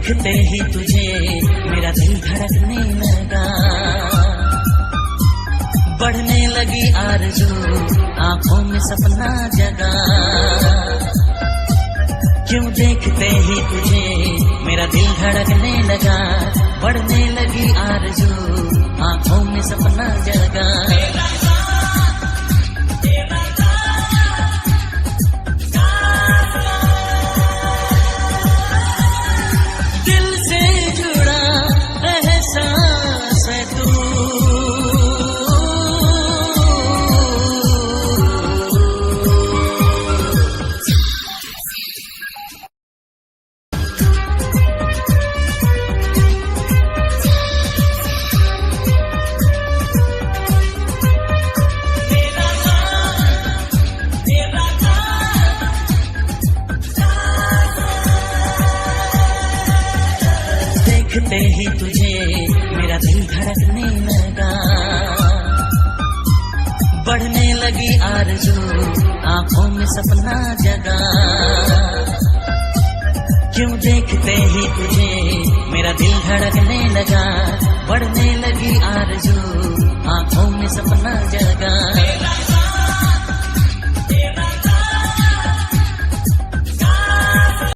देखते ही तुझे मेरा दिल धड़कने लगा, बढ़ने लगी आरज़ू आंखों में सपना जगा। क्यों देखते ही तुझे मेरा दिल धड़कने लगा, बढ़ने लगी आरज़ू आंखों में सपना जगा। देखते ही तुझे मेरा दिल धड़कने लगा, बढ़ने लगी आरज़ू आंखों में सपना जगा। क्यों देखते ही तुझे मेरा दिल धड़कने लगा, बढ़ने लगी आरज़ू आंखों में सपना जगा।